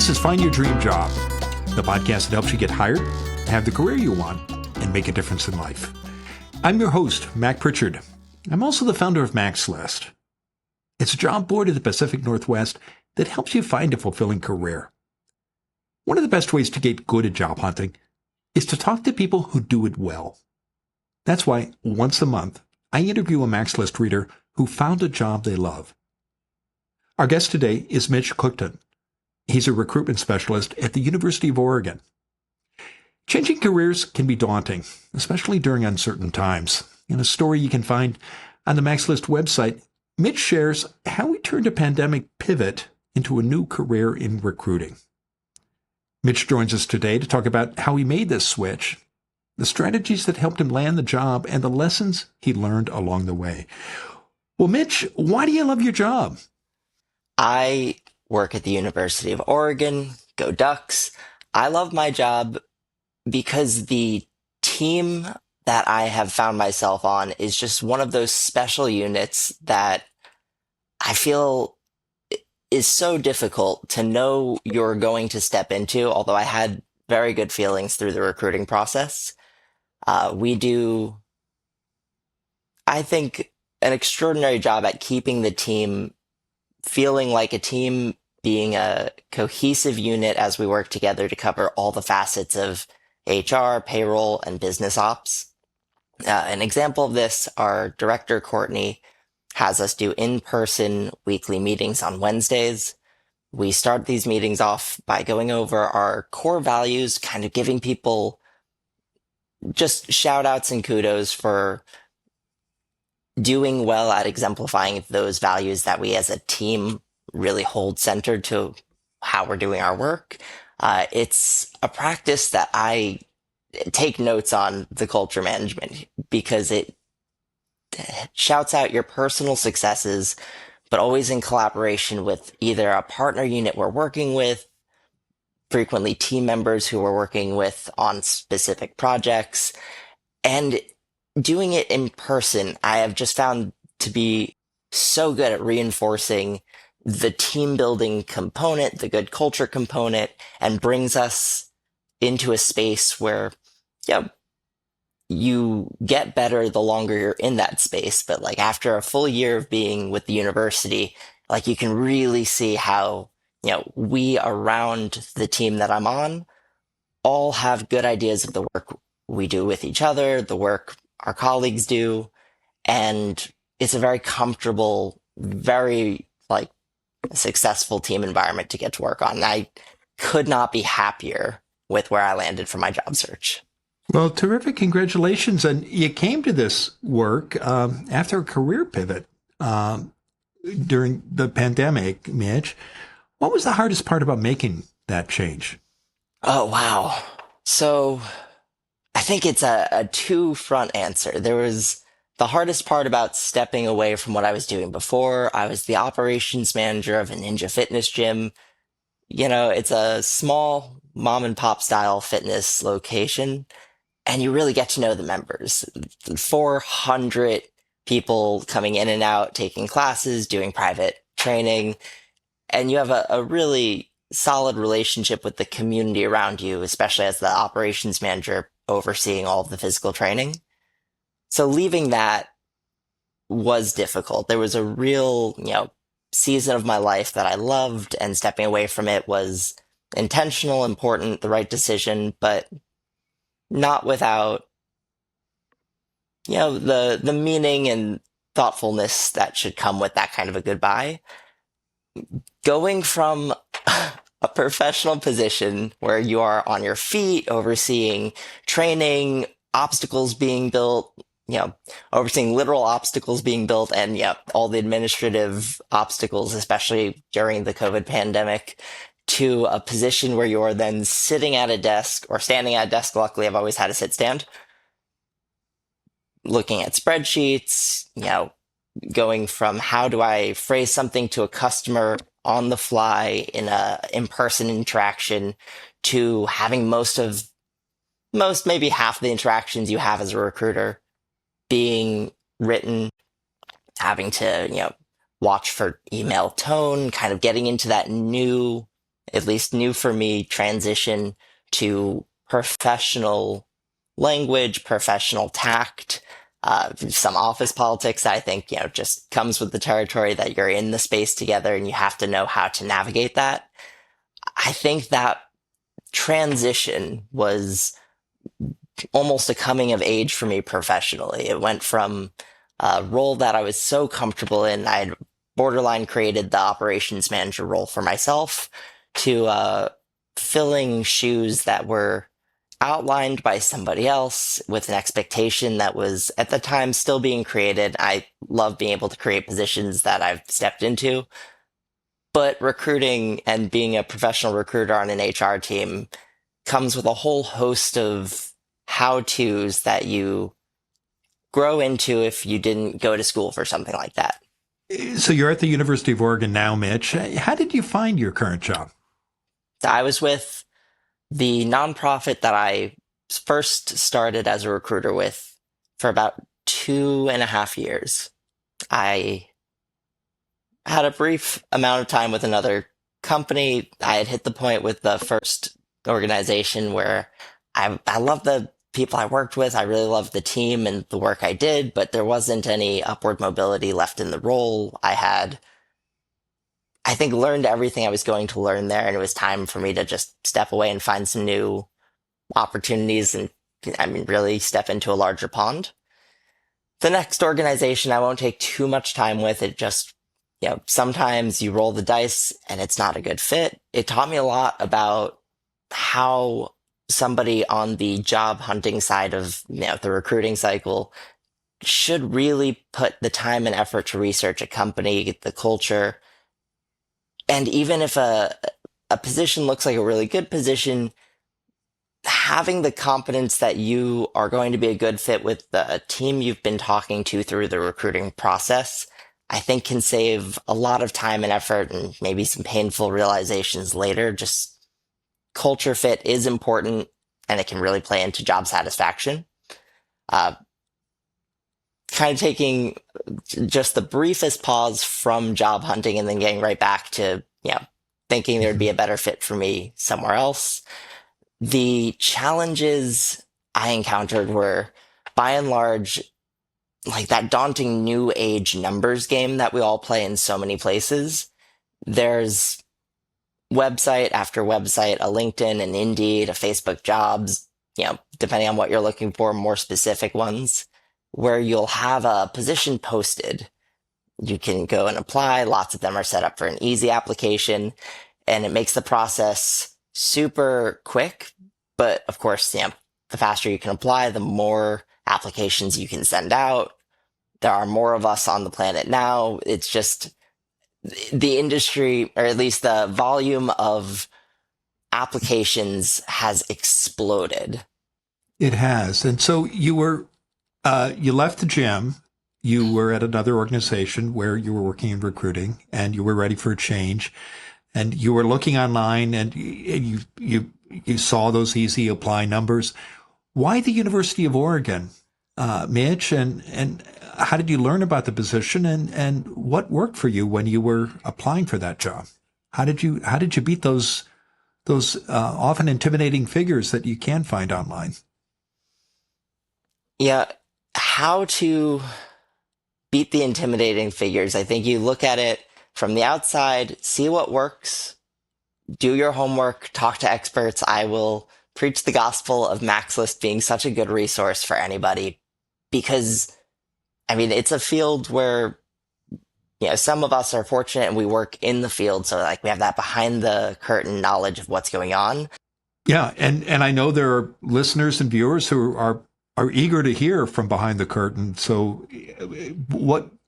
This is Find Your Dream Job, the podcast that helps you get hired, have the career you want, and make a difference in life. I'm your host, Mac Pritchard. I'm also the founder of Mac's List. It's a job board in the Pacific Northwest that helps you find a fulfilling career. One of the best ways to get good at job hunting is to talk to people who do it well. That's why once a month, I interview a Mac's List reader who found a job they love. Our guest today is Mitch Kutin. He's a recruitment specialist at the University of Oregon. Changing careers can be daunting, especially during uncertain times. In a story you can find on the Mac's List website, Mitch shares how he turned a pandemic pivot into a new career in recruiting. Mitch joins us today to talk about how he made this switch, the strategies that helped him land the job, and the lessons he learned along the way. Well, Mitch, why do you love your job? I work at the University of Oregon. Go Ducks. I love my job because the team that I have found myself on is just one of those special units that I feel is so difficult to know you're going to step into, although I had very good feelings through the recruiting process. We do, I think, an extraordinary job at keeping the team feeling like a team, being a cohesive unit as we work together to cover all the facets of HR, payroll, and business ops. An example of this, our director, Courtney, has us do in-person weekly meetings on Wednesdays. We start these meetings off by going over our core values, kind of giving people just shout outs and kudos for doing well at exemplifying those values that we as a team really hold centered to how we're doing our work. It's a practice that I take notes on the culture management because it shouts out your personal successes, but always in collaboration with either a partner unit we're working with, frequently team members who we're working with on specific projects, and doing it in person. I have just found to be so good at reinforcing the team building component, the good culture component, and brings us into a space where, you get better the longer you're in that space. But like after a full year of being with the university, like you can really see how, we around the team that I'm on all have good ideas of the work we do with each other, the work our colleagues do, and it's a very comfortable, very successful team environment to get to work on. And I could not be happier with where I landed for my job search. Well, terrific. Congratulations. And you came to this work after a career pivot during the pandemic, Mitch. What was the hardest part about making that change? Oh, wow. So I think it's a two-front answer. There was the hardest part about stepping away from what I was doing before. I was the operations manager of a Ninja fitness gym. It's a small mom and pop style fitness location, and you really get to know the members. 400 people coming in and out, taking classes, doing private training, and you have a really solid relationship with the community around you, especially as the operations manager overseeing all of the physical training. So leaving that was difficult. There was a real, season of my life that I loved, and stepping away from it was intentional, important, the right decision, but not without, the meaning and thoughtfulness that should come with that kind of a goodbye. Going from a professional position where you are on your feet, overseeing training, obstacles being built, overseeing literal obstacles being built, and all the administrative obstacles, especially during the COVID pandemic, to a position where you're then sitting at a desk or standing at a desk. Luckily, I've always had a sit stand, looking at spreadsheets, going from how do I phrase something to a customer on the fly in a in-person interaction to having most, maybe half the interactions you have as a recruiter being written, having to, watch for email tone, kind of getting into that new at least new for me, transition to professional language, professional tact, some office politics. I think, just comes with the territory that you're in the space together and you have to know how to navigate that. I think that transition was almost a coming of age for me professionally. It went from a role that I was so comfortable in. I had borderline created the operations manager role for myself to filling shoes that were outlined by somebody else with an expectation that was at the time still being created. I love being able to create positions that I've stepped into, but recruiting and being a professional recruiter on an HR team comes with a whole host of how-tos that you grow into if you didn't go to school for something like that. So you're at the University of Oregon now, Mitch. How did you find your current job? So I was with the nonprofit that I first started as a recruiter with for about 2.5 years. I had a brief amount of time with another company. I had hit the point with the first organization where I love the people I worked with. I really loved the team and the work I did, but there wasn't any upward mobility left in the role. I had, I think, learned everything I was going to learn there, and it was time for me to just step away and find some new opportunities and, really step into a larger pond. The next organization I won't take too much time with. It just, sometimes you roll the dice and it's not a good fit. It taught me a lot about how somebody on the job hunting side of, the recruiting cycle should really put the time and effort to research a company, the culture. And even if a position looks like a really good position, having the confidence that you are going to be a good fit with the team you've been talking to through the recruiting process, I think can save a lot of time and effort and maybe some painful realizations later. Just culture fit is important and it can really play into job satisfaction. Uh, Kind of taking just the briefest pause from job hunting and then getting right back to, thinking there'd be a better fit for me somewhere else. The challenges I encountered were, by and large, like that daunting new age numbers game that we all play in so many places. There's website after website, a LinkedIn, an Indeed, a Facebook Jobs, depending on what you're looking for, more specific ones, where you'll have a position posted. You can go and apply. Lots of them are set up for an easy application, and it makes the process super quick. But of course, the faster you can apply, the more applications you can send out. There are more of us on the planet now. It's just the industry, or at least the volume of applications has exploded. It has. And so you left the gym. You were at another organization where you were working in recruiting and you were ready for a change, and you were looking online and you saw those easy apply numbers. Why the University of Oregon, Mitch? And how did you learn about the position, and what worked for you when you were applying for that job? How did you beat those often intimidating figures that you can find online? Yeah, how to beat the intimidating figures. I think you look at it from the outside, see what works, do your homework, talk to experts. I will preach the gospel of Max List being such a good resource for anybody because, it's a field where, some of us are fortunate and we work in the field. So like we have that behind the curtain knowledge of what's going on. Yeah. And I know there are listeners and viewers who are eager to hear from behind the curtain. So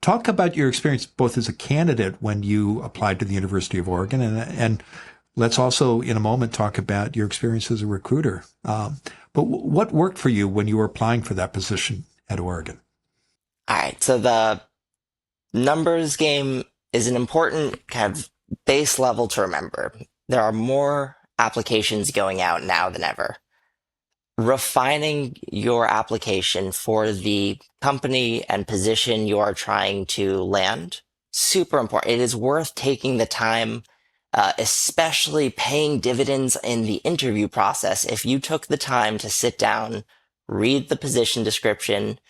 talk about your experience both as a candidate when you applied to the University of Oregon, and let's also in a moment talk about your experience as a recruiter. But what worked for you when you were applying for that position at Oregon? All right. So the numbers game is an important kind of base level to remember. There are more applications going out now than ever. Refining your application for the company and position you are trying to land, super important. It is worth taking the time especially paying dividends in the interview process. If you took the time to sit down, read the position description,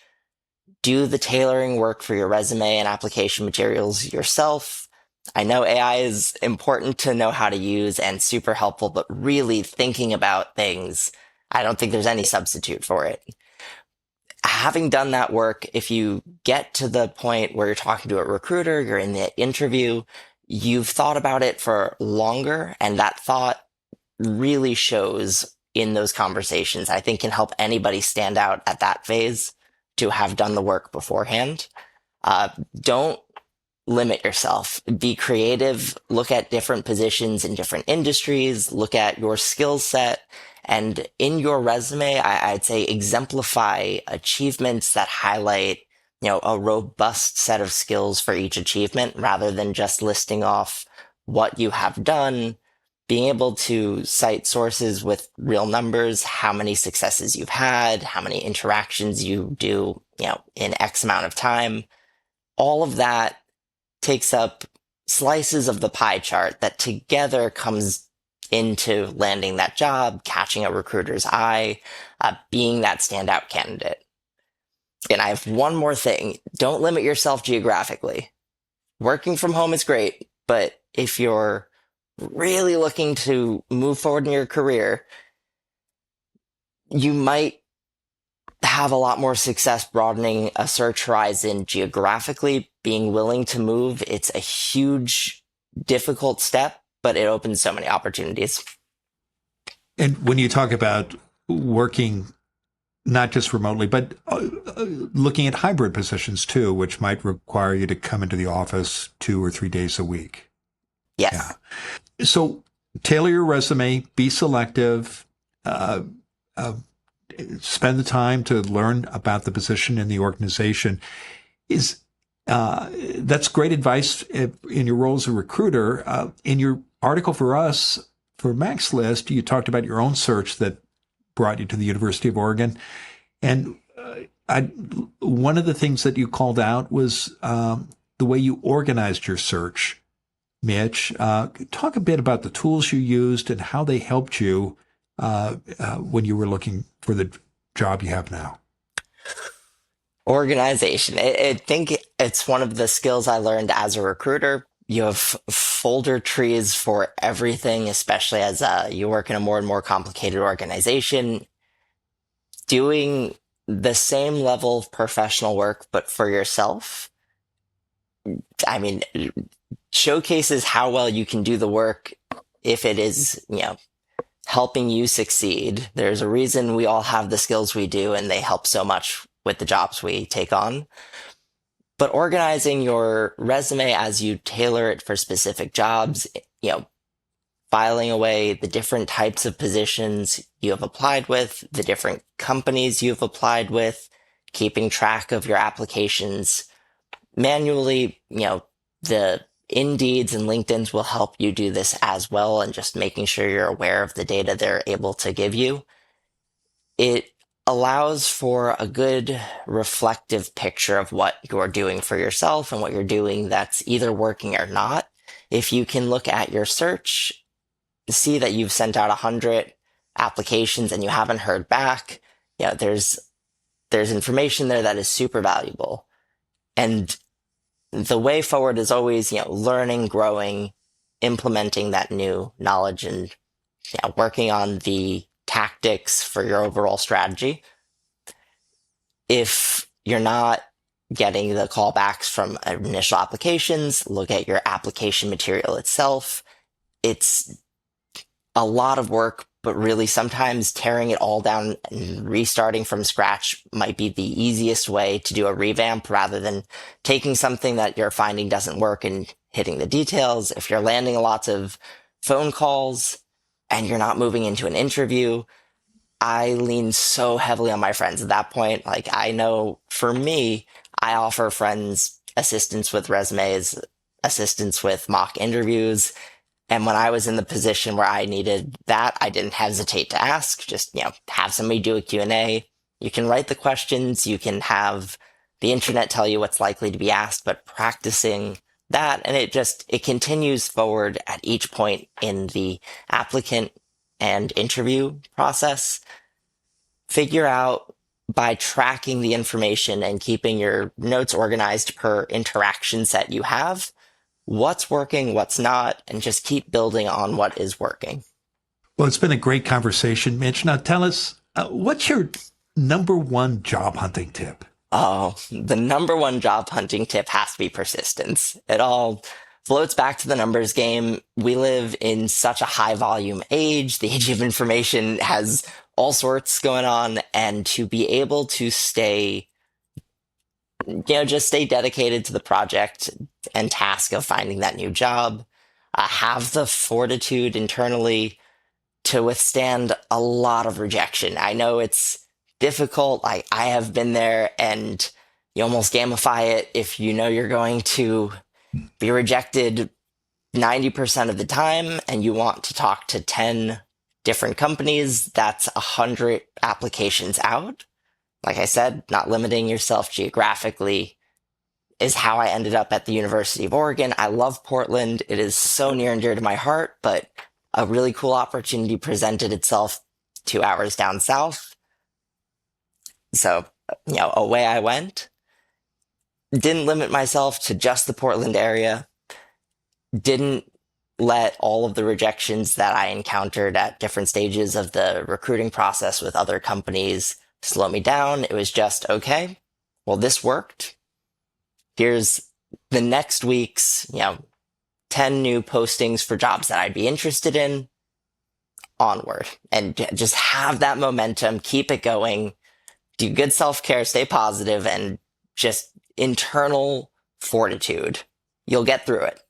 do the tailoring work for your resume and application materials yourself. I know AI is important to know how to use and super helpful, but really thinking about things, I don't think there's any substitute for it. Having done that work, if you get to the point where you're talking to a recruiter, you're in the interview, you've thought about it for longer, and that thought really shows in those conversations. I think can help anybody stand out at that phase to have done the work beforehand. Don't limit yourself. Be creative. Look at different positions in different industries. Look at your skill set. And in your resume, I'd say exemplify achievements that highlight, a robust set of skills for each achievement rather than just listing off what you have done. Being able to cite sources with real numbers, how many successes you've had, how many interactions you do, in X amount of time. All of that takes up slices of the pie chart that together comes into landing that job, catching a recruiter's eye, being that standout candidate. And I have one more thing. Don't limit yourself geographically. Working from home is great, but if you're really looking to move forward in your career, you might have a lot more success broadening a search horizon geographically, being willing to move. It's a huge, difficult step, but it opens so many opportunities. And when you talk about working not just remotely, but looking at hybrid positions too, which might require you to come into the office 2 or 3 days a week. Yes. Yeah. So tailor your resume, be selective, spend the time to learn about the position in the organization. That's great advice in your role as a recruiter. In your article for us, for Mac's List, you talked about your own search that brought you to the University of Oregon. And one of the things that you called out was the way you organized your search. Mitch, talk a bit about the tools you used and how they helped you when you were looking for the job you have now. Organization. I think it's one of the skills I learned as a recruiter. You have folder trees for everything, especially as you work in a more and more complicated organization. Doing the same level of professional work, but for yourself, showcases how well you can do the work if it is, helping you succeed. There's a reason we all have the skills we do, and they help so much with the jobs we take on. But organizing your resume as you tailor it for specific jobs, filing away the different types of positions you have applied with, the different companies you've applied with, keeping track of your applications manually, the Indeeds and LinkedIn's will help you do this as well, and just making sure you're aware of the data they're able to give you. It allows for a good reflective picture of what you're doing for yourself and what you're doing that's either working or not. If you can look at your search, see that you've sent out 100 applications and you haven't heard back, there's information there that is super valuable. And the way forward is always, learning, growing, implementing that new knowledge, and working on the tactics for your overall strategy. If you're not getting the callbacks from initial applications, look at your application material itself. It's a lot of work, but really sometimes tearing it all down and restarting from scratch might be the easiest way to do a revamp rather than taking something that you're finding doesn't work and hitting the details. If you're landing lots of phone calls and you're not moving into an interview, I lean so heavily on my friends at that point. Like, I know for me, I offer friends assistance with resumes, assistance with mock interviews. And when I was in the position where I needed that, I didn't hesitate to ask, just, have somebody do a Q&A. You can write the questions, you can have the internet tell you what's likely to be asked, but practicing that, and it continues forward at each point in the applicant and interview process. Figure out by tracking the information and keeping your notes organized per interaction set you have, what's working, what's not, and just keep building on what is working. Well, it's been a great conversation, Mitch. Now tell us, what's your number one job hunting tip? Oh, the number one job hunting tip has to be persistence. It all floats back to the numbers game. We live in such a high volume age. The age of information has all sorts going on. And to be able to just stay dedicated to the project and task of finding that new job, have the fortitude internally to withstand a lot of rejection. I know it's difficult. I have been there, and you almost gamify it. If you know you're going to be rejected 90% of the time and you want to talk to 10 different companies, that's 100 applications out. Like I said, not limiting yourself geographically is how I ended up at the University of Oregon. I love Portland. It is so near and dear to my heart, but a really cool opportunity presented itself 2 hours down south. So, away I went. Didn't limit myself to just the Portland area. Didn't let all of the rejections that I encountered at different stages of the recruiting process with other companies slow me down. It was just, okay, well, this worked. Here's the next week's, 10 new postings for jobs that I'd be interested in. Onward. And just have that momentum, keep it going, do good self-care, stay positive, and just internal fortitude. You'll get through it.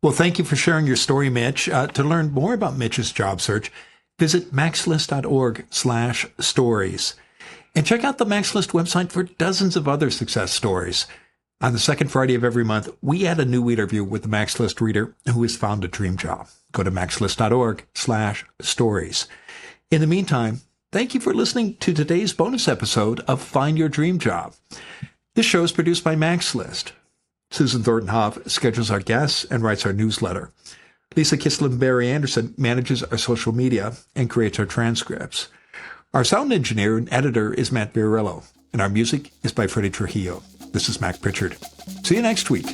Well, thank you for sharing your story, Mitch. To learn more about Mitch's job search, visit maxlist.org/stories. And check out the MaxList website for dozens of other success stories. On the second Friday of every month, we add a new interview with the MaxList reader who has found a dream job. Go to maxlist.org/stories. In the meantime, thank you for listening to today's bonus episode of Find Your Dream Job. This show is produced by MaxList. Susan Thornton-Hoff schedules our guests and writes our newsletter. Lisa Kislin-Barry Anderson manages our social media and creates our transcripts. Our sound engineer and editor is Matt Biarillo, and our music is by Freddie Trujillo. This is Mac Pritchard. See you next week.